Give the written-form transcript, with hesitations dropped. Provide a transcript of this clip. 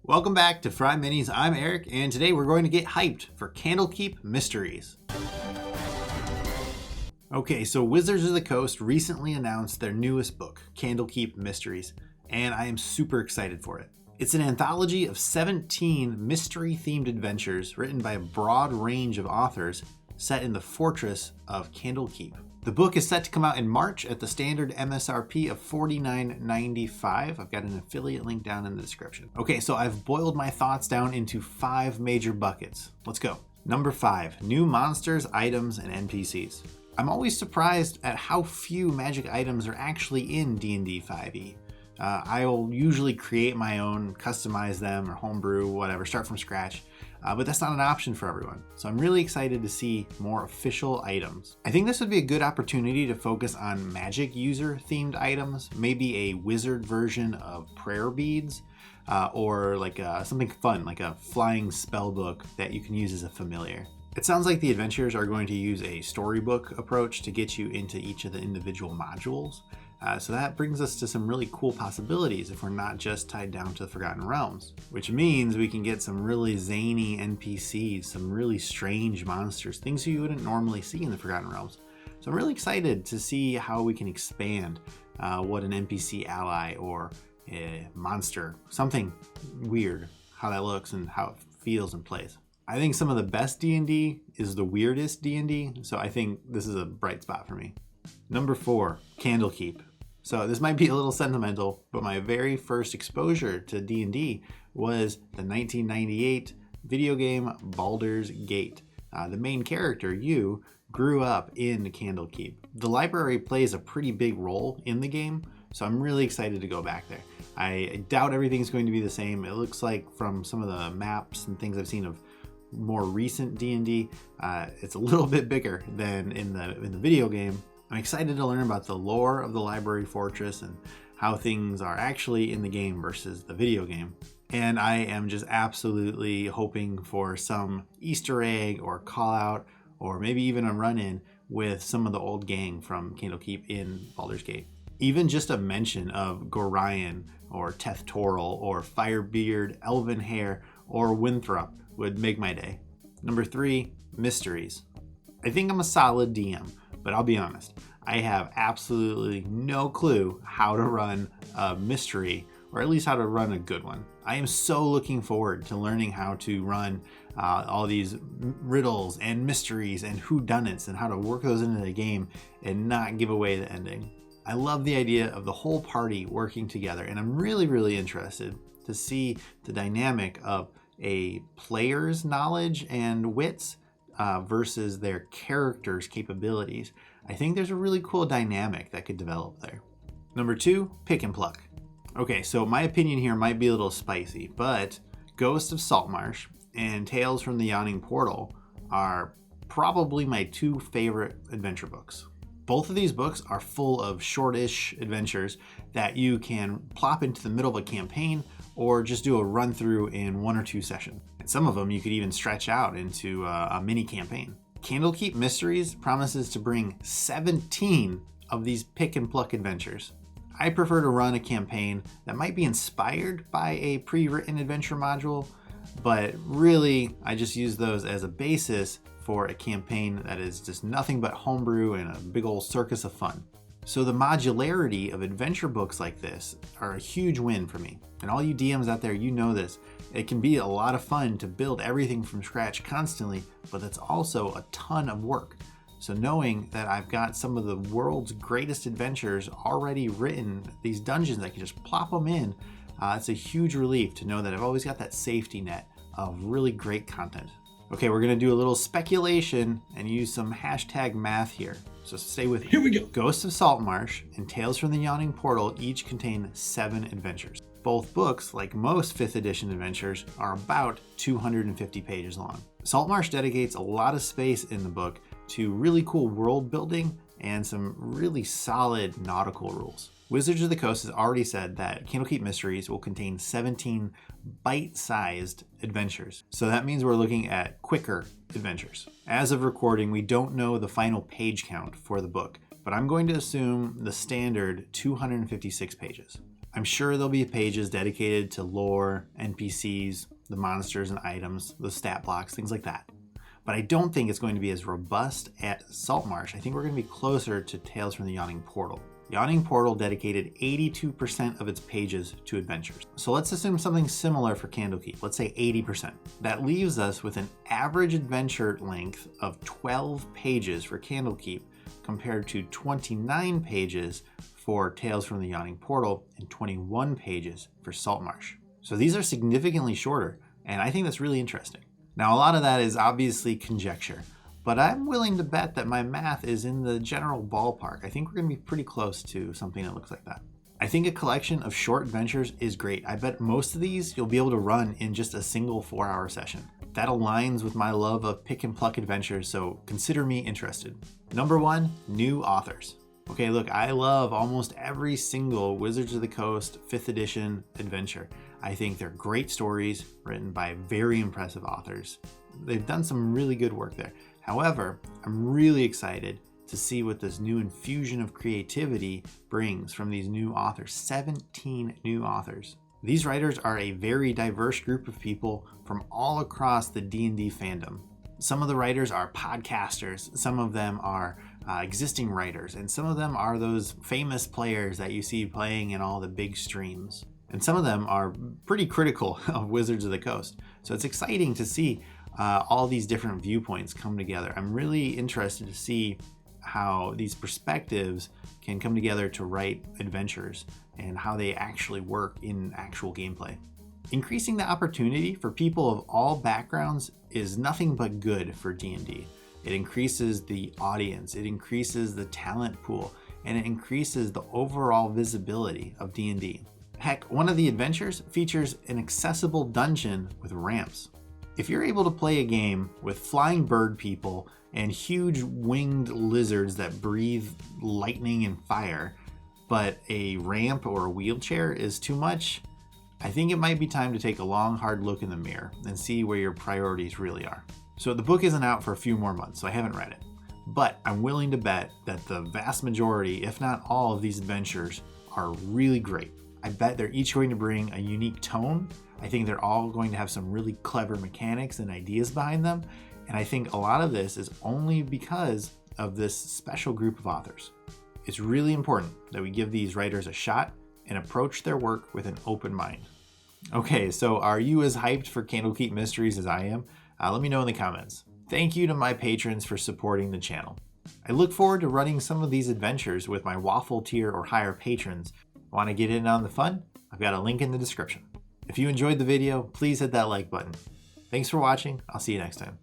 Welcome back to FryMinis. I'm Eric, and today we're going to get hyped for Candlekeep Mysteries. Okay, so Wizards of the Coast recently announced their newest book, Candlekeep Mysteries, and I am super excited for it. It's an anthology of 17 mystery-themed adventures written by a broad range of authors set in the fortress of Candlekeep. The book is set to come out in March at the standard MSRP of $49.95. I've got an affiliate link down in the description. Okay, so I've boiled my thoughts down into 5 major buckets. Let's go. Number 5, new monsters, items, and NPCs. I'm always surprised at how few magic items are actually in D&D 5e. I'll usually create my own, customize them, or homebrew, whatever, start from scratch. But that's not an option for everyone. So I'm really excited to see more official items. I think this would be a good opportunity to focus on magic user themed items, maybe a wizard version of prayer beads, or like something fun, like a flying spell book that you can use as a familiar. It sounds like the adventurers are going to use a storybook approach to get you into each of the individual modules. So that brings us to some really cool possibilities if we're not just tied down to the Forgotten Realms, which means we can get some really zany NPCs, some really strange monsters, things you wouldn't normally see in the Forgotten Realms. So I'm really excited to see how we can expand what an NPC ally or a monster, something weird, how that looks and how it feels and plays. I think some of the best D&D is the weirdest D&D, so I think this is a bright spot for me. Number 4, Candlekeep. So this might be a little sentimental, but my very first exposure to D&D was the 1998 video game Baldur's Gate. The main character, you, grew up in Candlekeep. The library plays a pretty big role in the game, so I'm really excited to go back there. I doubt everything's going to be the same. It looks like from some of the maps and things I've seen of more recent D&D, it's a little bit bigger than in the video game. I'm excited to learn about the lore of the library fortress and how things are actually in the game versus the video game. And I am just absolutely hoping for some Easter egg or call out, or maybe even a run-in with some of the old gang from Candlekeep in Baldur's Gate. Even just a mention of Gorion or Teth Toril or Firebeard, Elvenhair, or Winthrop would make my day. Number 3, mysteries. I think I'm a solid DM, but I'll be honest, I have absolutely no clue how to run a mystery, or at least how to run a good one. I am so looking forward to learning how to run all these riddles and mysteries and whodunits and how to work those into the game and not give away the ending. I love the idea of the whole party working together, and I'm really, really interested to see the dynamic of a player's knowledge and wits versus their character's capabilities. I think there's a really cool dynamic that could develop there. Number 2, pick and pluck. Okay, so my opinion here might be a little spicy, but Ghost of Saltmarsh and Tales from the Yawning Portal are probably my 2 favorite adventure books. Both of these books are full of shortish adventures that you can plop into the middle of a campaign or just do a run through in 1 or 2 sessions. And some of them you could even stretch out into a mini campaign. Candlekeep Mysteries promises to bring 17 of these pick and pluck adventures. I prefer to run a campaign that might be inspired by a pre-written adventure module, but really I just use those as a basis for a campaign that is just nothing but homebrew and a big old circus of fun. So the modularity of adventure books like this are a huge win for me. And all you DMs out there, you know this. It can be a lot of fun to build everything from scratch constantly, but that's also a ton of work. So knowing that I've got some of the world's greatest adventures already written, these dungeons, I can just plop them in. It's a huge relief to know that I've always got that safety net of really great content. Okay, we're gonna do a little speculation and use some hashtag math here. So stay with me. Here we go. Ghost of Saltmarsh and Tales from the Yawning Portal each contain 7 adventures. Both books, like most 5th edition adventures, are about 250 pages long. Saltmarsh dedicates a lot of space in the book to really cool world building and some really solid nautical rules. Wizards of the Coast has already said that Candlekeep Mysteries will contain 17 bite-sized adventures. So that means we're looking at quicker adventures. As of recording, we don't know the final page count for the book, but I'm going to assume the standard 256 pages. I'm sure there'll be pages dedicated to lore, NPCs, the monsters and items, the stat blocks, things like that. But I don't think it's going to be as robust at Saltmarsh. I think we're going to be closer to Tales from the Yawning Portal. Yawning Portal dedicated 82% of its pages to adventures. So let's assume something similar for Candlekeep. Let's say 80%. That leaves us with an average adventure length of 12 pages for Candlekeep compared to 29 pages for Tales from the Yawning Portal and 21 pages for Saltmarsh. So these are significantly shorter, and I think that's really interesting. Now, a lot of that is obviously conjecture, but I'm willing to bet that my math is in the general ballpark. I think we're going to be pretty close to something that looks like that. I think a collection of short adventures is great. I bet most of these you'll be able to run in just a single 4-hour session. That aligns with my love of pick and pluck adventures, so consider me interested. Number 1, new authors. Okay, look, I love almost every single Wizards of the Coast 5th edition adventure. I think they're great stories written by very impressive authors. They've done some really good work there. However, I'm really excited to see what this new infusion of creativity brings from these new authors, 17 new authors. These writers are a very diverse group of people from all across the D&D fandom. Some of the writers are podcasters, some of them are existing writers, and some of them are those famous players that you see playing in all the big streams. And some of them are pretty critical of Wizards of the Coast. So it's exciting to see all these different viewpoints come together. I'm really interested to see how these perspectives can come together to write adventures and how they actually work in actual gameplay. Increasing the opportunity for people of all backgrounds is nothing but good for D&D. It increases the audience, it increases the talent pool, and it increases the overall visibility of D&D. Heck, one of the adventures features an accessible dungeon with ramps. If you're able to play a game with flying bird people and huge winged lizards that breathe lightning and fire, but a ramp or a wheelchair is too much, I think it might be time to take a long, hard look in the mirror and see where your priorities really are. So the book isn't out for a few more months, so I haven't read it. But I'm willing to bet that the vast majority, if not all, of these adventures are really great. I bet they're each going to bring a unique tone. I think they're all going to have some really clever mechanics and ideas behind them. And I think a lot of this is only because of this special group of authors. It's really important that we give these writers a shot and approach their work with an open mind. Okay, so are you as hyped for Candlekeep Mysteries as I am? Let me know in the comments. Thank you to my patrons for supporting the channel. I look forward to running some of these adventures with my waffle tier or higher patrons. Want to get in on the fun? I've got a link in the description. If you enjoyed the video, please hit that like button. Thanks for watching. I'll see you next time.